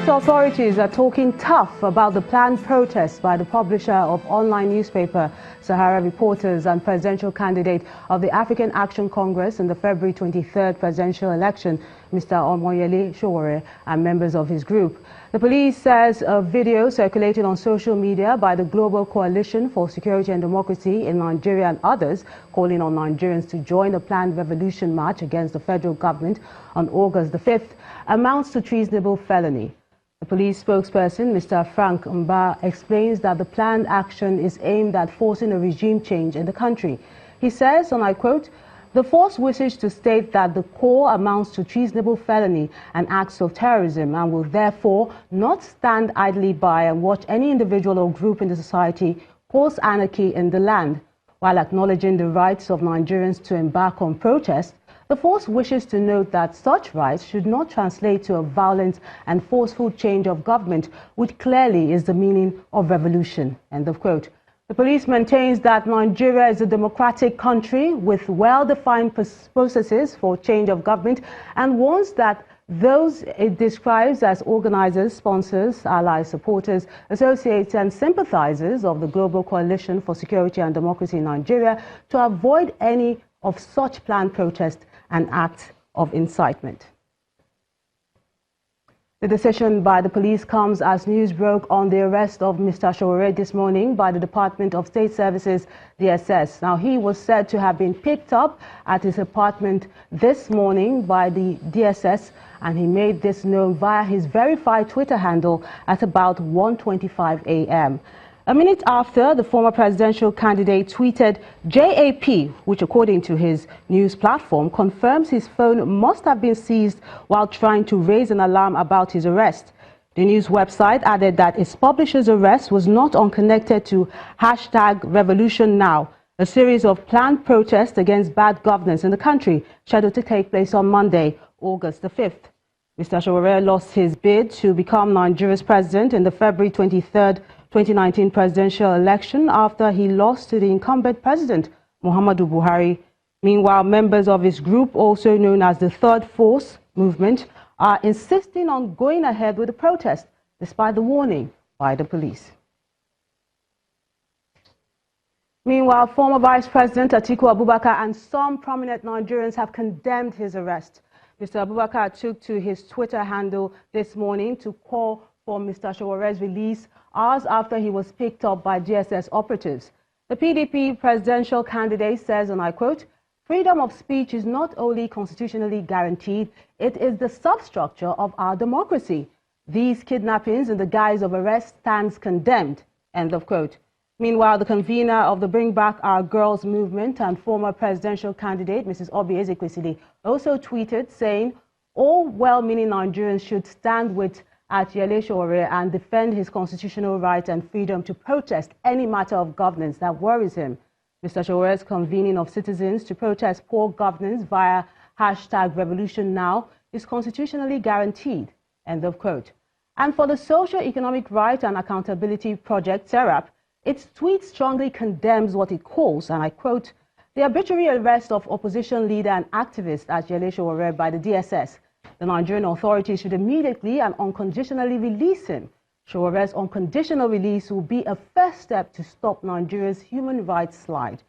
Police authorities are talking tough about the planned protest by the publisher of online newspaper Sahara Reporters and presidential candidate of the African Action Congress in the February 23rd presidential election, Mr. Omoyele Sowore, and members of his group. The police says a video circulated on social media by the Global Coalition for Security and Democracy in Nigeria and others calling on Nigerians to join the planned revolution march against the federal government on August the 5th amounts to treasonable felony. The police spokesperson, Mr. Frank Mba, explains that the planned action is aimed at forcing a regime change in the country. He says, and I quote, "The force wishes to state that the core amounts to treasonable felony and acts of terrorism and will therefore not stand idly by and watch any individual or group in the society cause anarchy in the land. While acknowledging the rights of Nigerians to embark on protest, the force wishes to note that such rights should not translate to a violent and forceful change of government, which clearly is the meaning of revolution." End of quote. The police maintains that Nigeria is a democratic country with well-defined processes for change of government and warns that those it describes as organizers, sponsors, allies, supporters, associates and sympathizers of the Global Coalition for Security and Democracy in Nigeria to avoid any of such planned protests and acts of incitement. The decision by the police comes as news broke on the arrest of Mr. Sowore this morning by the Department of State Services, DSS. Now, he was said to have been picked up at his apartment this morning by the DSS, and he made this known via his verified Twitter handle at about 1:25 a.m. A minute after, the former presidential candidate tweeted JAP, which according to his news platform confirms his phone must have been seized while trying to raise an alarm about his arrest. The news website added that its publisher's arrest was not unconnected to #RevolutionNow, a series of planned protests against bad governance in the country scheduled to take place on Monday, August the 5th. Mr. Sowore lost his bid to become Nigeria's president in the February 23rd 2019 presidential election after he lost to the incumbent president, Muhammadu Buhari. Meanwhile, members of his group, also known as the Third Force Movement, are insisting on going ahead with the protest, despite the warning by the police. Meanwhile, former Vice President Atiku Abubakar and some prominent Nigerians have condemned his arrest. Mr. Abubakar took to his Twitter handle this morning to call for Mr. Sowore's release hours after he was picked up by DSS operatives. The PDP presidential candidate says, and I quote, "Freedom of speech is not only constitutionally guaranteed, it is the substructure of our democracy. These kidnappings in the guise of arrest stands condemned." End of quote. Meanwhile, the convener of the Bring Back Our Girls movement and former presidential candidate, Mrs. Oby Ezekwesili, also tweeted saying, "All well-meaning Nigerians should stand with Omoyele Sowore and defend his constitutional right and freedom to protest any matter of governance that worries him. Mr. Sowore's convening of citizens to protest poor governance via #RevolutionNow is constitutionally guaranteed." End of quote. And for the Socio-Economic Right and Accountability Project, SERAP, its tweet strongly condemns what it calls, and I quote, "the arbitrary arrest of opposition leader and activist Omoyele Sowore by the DSS. The Nigerian authorities should immediately and unconditionally release him. Sowore's unconditional release will be a first step to stop Nigeria's human rights slide."